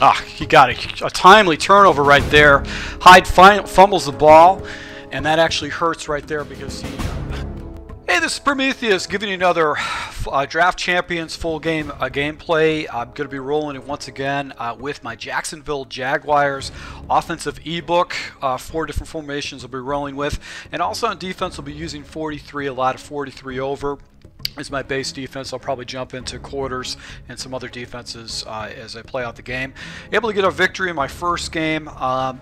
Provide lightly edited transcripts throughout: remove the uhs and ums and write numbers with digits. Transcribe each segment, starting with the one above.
Ah, he got a timely turnover right there. Hyde fumbles the ball, and that actually hurts right there because he... Hey, this is Prometheus giving you another Draft Champions full game gameplay. I'm going to be rolling it once again with my Jacksonville Jaguars offensive ebook. 4 different formations I'll be rolling with. And also on defense, I'll be using 43, a lot of 43 over. Is my base defense. I'll probably jump into quarters and some other defenses as I play out the game. Able to get a victory in my first game.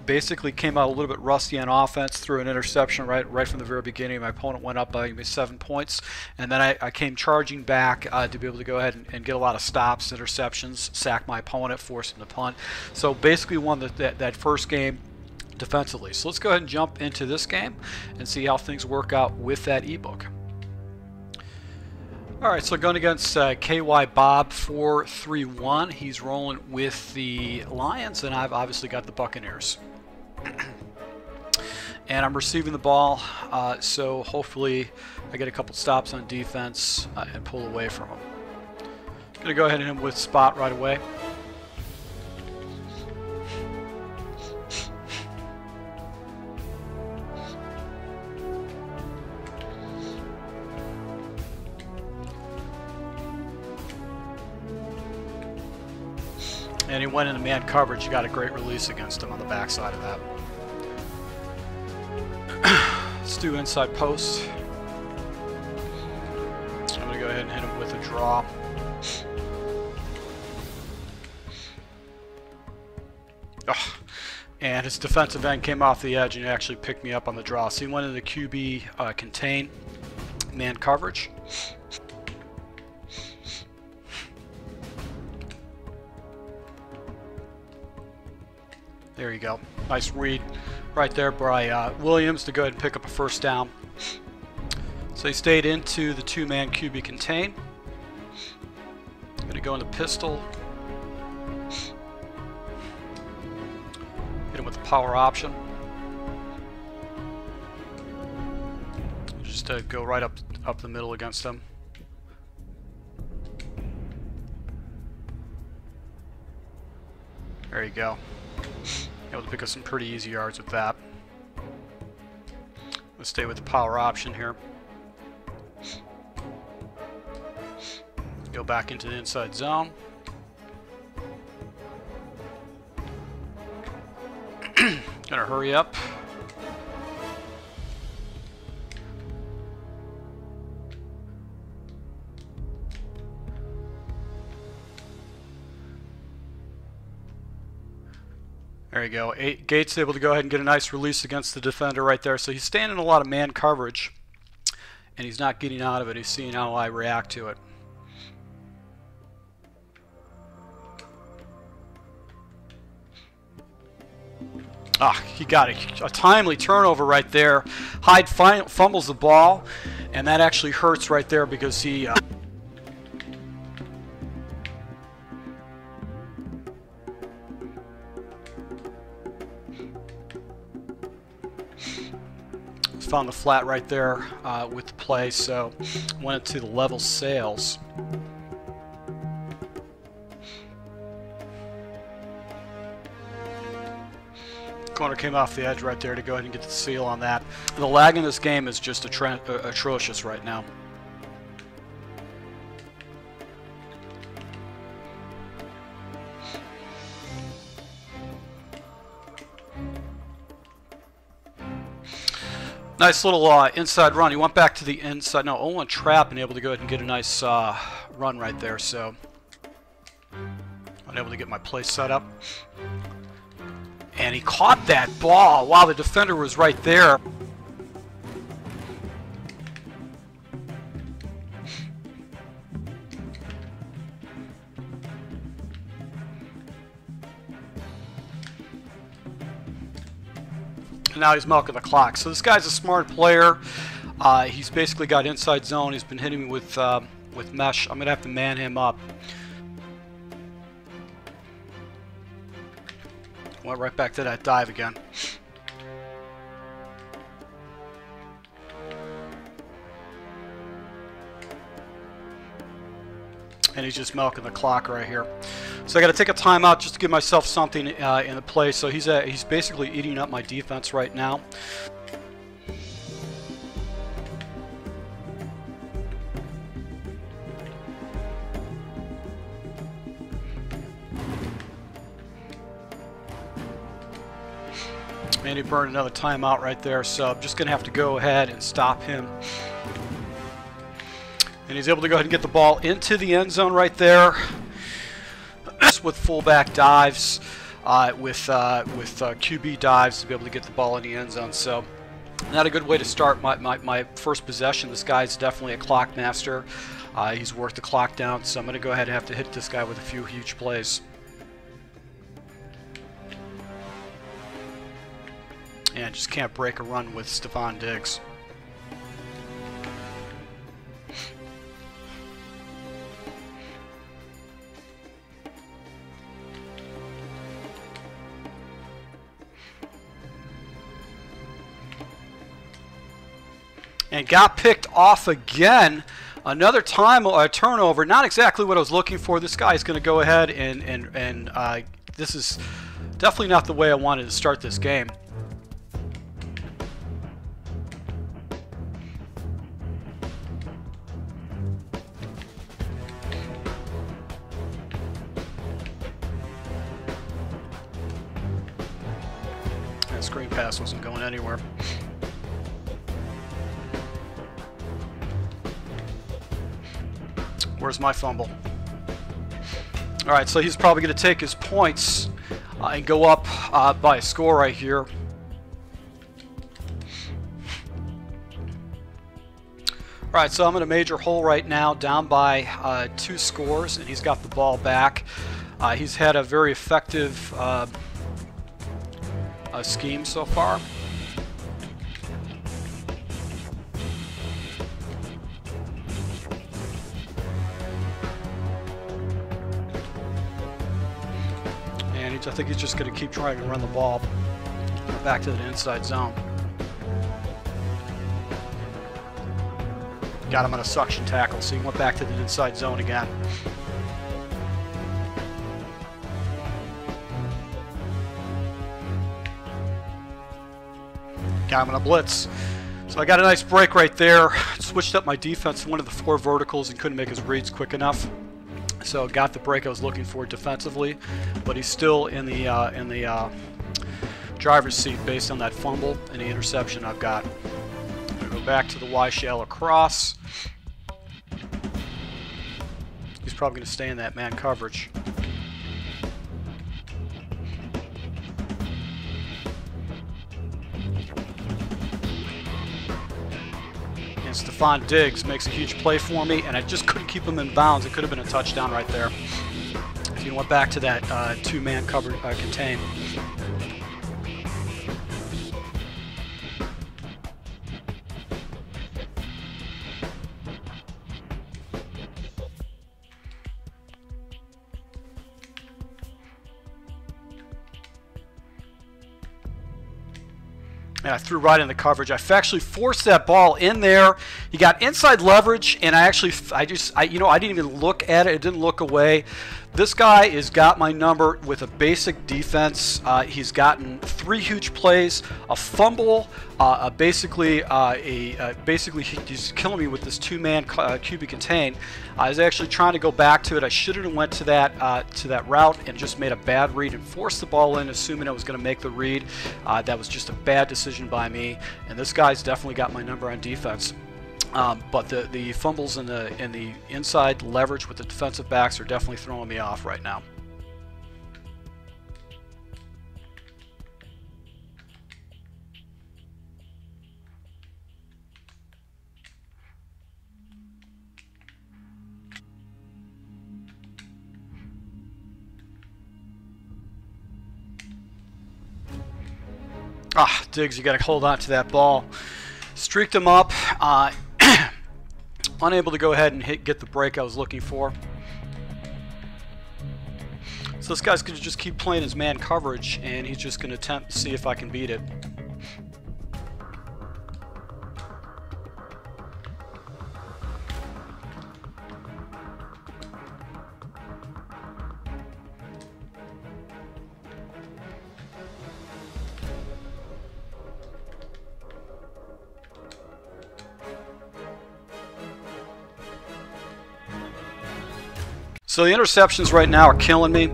Basically came out a little bit rusty on offense, threw an interception right from the very beginning. My opponent went up by 7 points, and then I came charging back to be able to go ahead and get a lot of stops, interceptions, sack my opponent, force him to punt. So basically won that first game defensively. So let's go ahead and jump into this game and see how things work out with that ebook. Alright, so going against KY Bob 431. He's rolling with the Lions, and I've obviously got the Buccaneers. And I'm receiving the ball, so hopefully I get a couple stops on defense and pull away from him. Going to go ahead and hit him with spot right away. And he went into man coverage. You got a great release against him on the backside of that. Let's do inside post. I'm going to go ahead and hit him with a draw. Oh. And his defensive end came off the edge and he actually picked me up on the draw. So he went into the QB contain man coverage. There you go. Nice read right there by Williams to go ahead and pick up a first down. So he stayed into the two-man QB contain. Going to go into pistol. Hit him with the power option. Just go right up the middle against him. There you go. Able to pick up some pretty easy yards with that. Let's stay with the power option here. Go back into the inside zone. Gonna hurry up. There you go. Gates able to go ahead and get a nice release against the defender right there. So he's staying in a lot of man coverage, and he's not getting out of it. He's seeing how I react to it. Ah, he got a timely turnover right there. Hyde fumbles the ball, and that actually hurts right there because he... found the flat right there with the play, so went to the level sails. Corner came off the edge right there to go ahead and get the seal on that. The lag in this game is just atrocious right now. Nice little inside run. He went back to the inside. No, 0-1 trap and able to go ahead and get a nice run right there. So I'm able to get my play set up. And he caught that ball while the defender was right there. And now he's milking the clock. So this guy's a smart player. He's basically got inside zone. He's been hitting me with mesh. I'm going to have to man him up. Went right back to that dive again. And he's just milking the clock right here. So I got to take a timeout just to give myself something in the play. So he's basically eating up my defense right now. And he burned another timeout right there, so I'm just going to have to go ahead and stop him. And he's able to go ahead and get the ball into the end zone right there with fullback dives, with QB dives to be able to get the ball in the end zone. So not a good way to start my first possession. This guy's definitely a clock master. He's worked the clock down, so I'm going to go ahead and have to hit this guy with a few huge plays. And just can't break a run with Stefon Diggs. And got picked off again. Another time a turnover. Not exactly what I was looking for. This guy is going to go ahead and this is definitely not the way I wanted to start this game. That screen pass wasn't going anywhere. Where's my fumble? All right, so he's probably going to take his points and go up by a score right here. All right, so I'm in a major hole right now, down by 2 scores, and he's got the ball back. He's had a very effective scheme so far. I think he's just going to keep trying to run the ball back to the inside zone. Got him on a suction tackle, so he went back to the inside zone again. Got him on a blitz. So I got a nice break right there. Switched up my defense to one of the 4 verticals and couldn't make his reads quick enough. So got the break I was looking for defensively, but he's still in the driver's seat based on that fumble and the interception I've got. I'm going to go back to the Y shallow cross. He's probably going to stay in that man coverage. Stefon Diggs makes a huge play for me, and I just couldn't keep him in bounds. It could have been a touchdown right there. If he went back to that 2-man cover contain. And I threw right in the coverage. I actually forced that ball in there. He got inside leverage, and I didn't even look at it. It didn't look away. This guy has got my number with a basic defense. He's gotten 3 huge plays, a fumble, basically he's killing me with this 2-man QB contain. I was actually trying to go back to it. I should have went to that route and just made a bad read and forced the ball in, assuming I was going to make the read. That was just a bad decision by me, and this guy's definitely got my number on defense. But the fumbles and the inside leverage with the defensive backs are definitely throwing me off right now. Diggs, you got to hold on to that ball. Streaked him up. Unable to go ahead and get the break I was looking for. So this guy's going to just keep playing his man coverage, and he's just going to attempt to see if I can beat it. So the interceptions right now are killing me.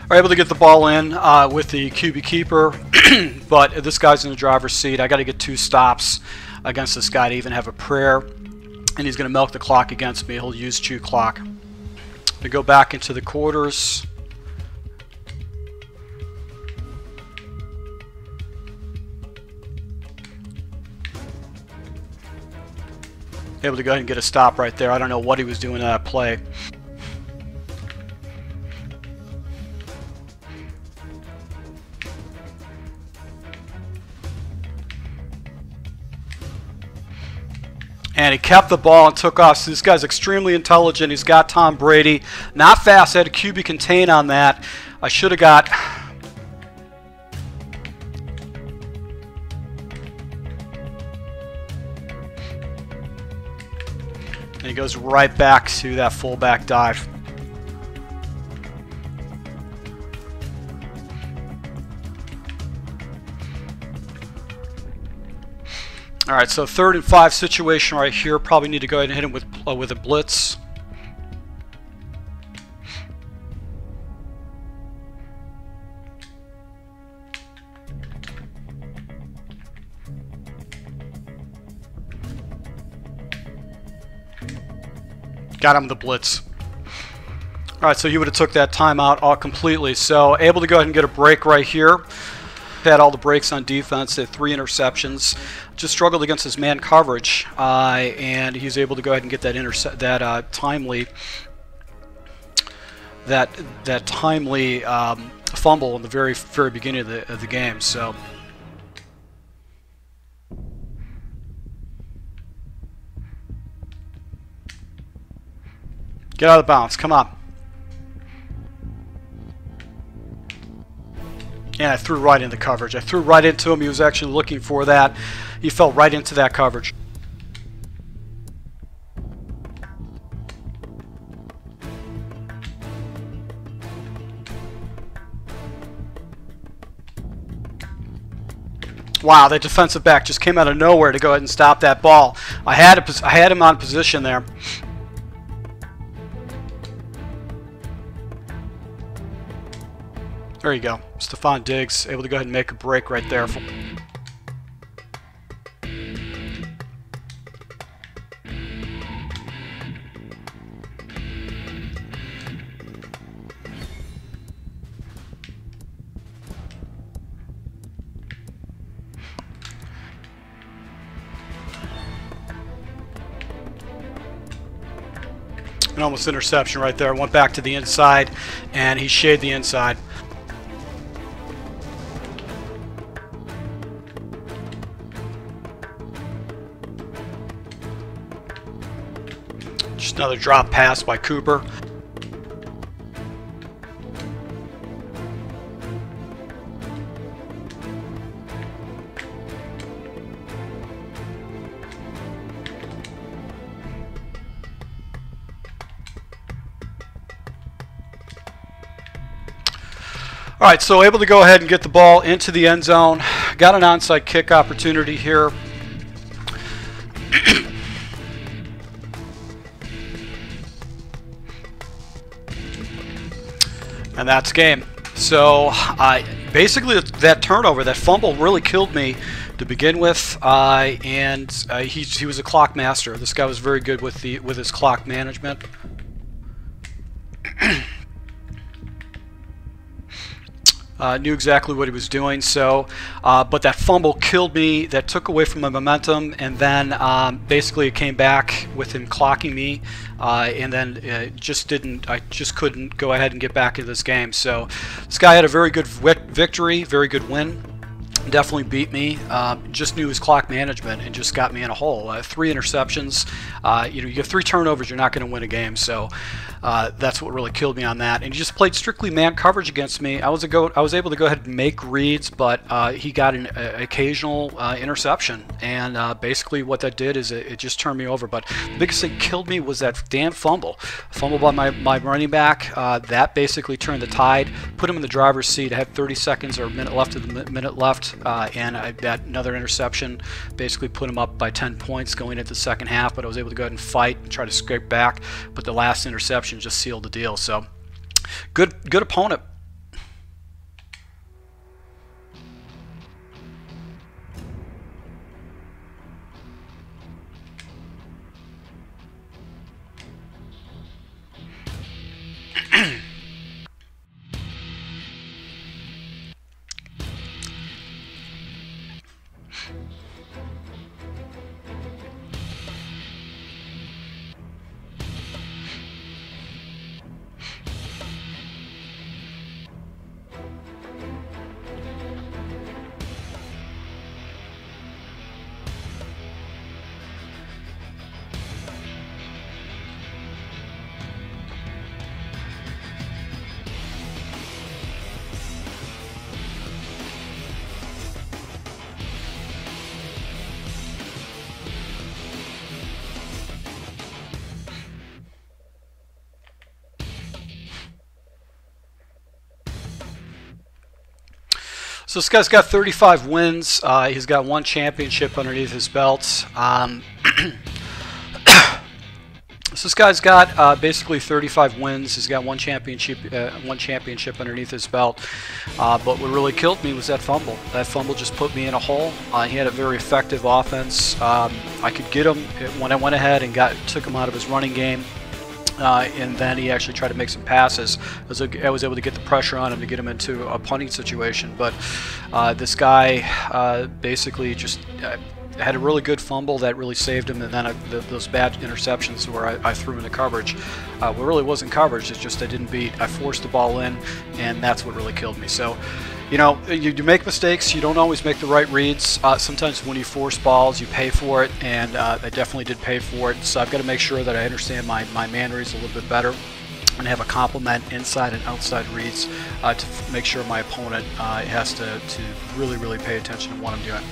Are able to get the ball in with the QB keeper, but this guy's in the driver's seat. I got to get 2 stops against this guy to even have a prayer, and he's going to milk the clock against me. He'll use chew clock. We go back into the quarters. Able to go ahead and get a stop right there. I don't know what he was doing in that play. And he kept the ball and took off. So this guy's extremely intelligent. He's got Tom Brady. Not fast. I had a QB contain on that. I should have got... And he goes right back to that fullback dive. All right, so 3rd and 5 situation right here. Probably need to go ahead and hit him with a blitz. Got him the blitz. All right, so he would have took that timeout all completely. So able to go ahead and get a break right here. Had all the breaks on defense. Had 3 interceptions. Just struggled against his man coverage, and he's able to go ahead and get that timely fumble in the very beginning of the game. So. Get out of bounds. Come on. And I threw right into coverage. I threw right into him. He was actually looking for that. He fell right into that coverage. Wow, that defensive back just came out of nowhere to go ahead and stop that ball. I had him on position there. There you go. Stephon Diggs able to go ahead and make a break right there. An almost interception right there. Went back to the inside, and he shaded the inside. Just another drop pass by Cooper. All right, so able to go ahead and get the ball into the end zone. Got an onside kick opportunity here. And that's game. So basically that turnover, that fumble really killed me to begin with, and he was a clock master. This guy was very good with his clock management. Knew exactly what he was doing. So, but that fumble killed me. That took away from my momentum, and then basically it came back with him clocking me, and then I just couldn't go ahead and get back into this game. So, this guy had a very good victory, very good win. definitely beat me. Just knew his clock management and just got me in a hole. 3 interceptions. You know, you have 3 turnovers, you're not going to win a game. So that's what really killed me on that. And he just played strictly man coverage against me. I was able to go ahead and make reads, but he got an occasional interception. And basically what that did is it just turned me over. But the biggest thing killed me was that damn fumble. Fumble by my running back. That basically turned the tide, put him in the driver's seat. I had 30 seconds or a minute left of the minute left. And I got another interception, basically put him up by 10 points going into the second half, but I was able to go ahead and fight and try to scrape back, but the last interception just sealed the deal. So good opponent. So this guy's got 35 wins. He's got 1 championship underneath his belt. So this guy's got basically 35 wins. He's got 1 championship underneath his belt. But what really killed me was that fumble. That fumble just put me in a hole. He had a very effective offense. I could get him when I went ahead and took him out of his running game. And then he actually tried to make some passes. I was able to get the pressure on him to get him into a punting situation. But this guy basically just had a really good fumble that really saved him. And then those bad interceptions where I threw into coverage. Well, really wasn't coverage. It's just I forced the ball in, and that's what really killed me. So, you know, you make mistakes. You don't always make the right reads. Sometimes when you force balls, you pay for it, and I definitely did pay for it. So I've got to make sure that I understand my man reads a little bit better and have a complement inside and outside reads to make sure my opponent has to really pay attention to what I'm doing.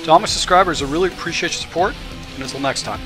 To all my subscribers, I really appreciate your support, and until next time.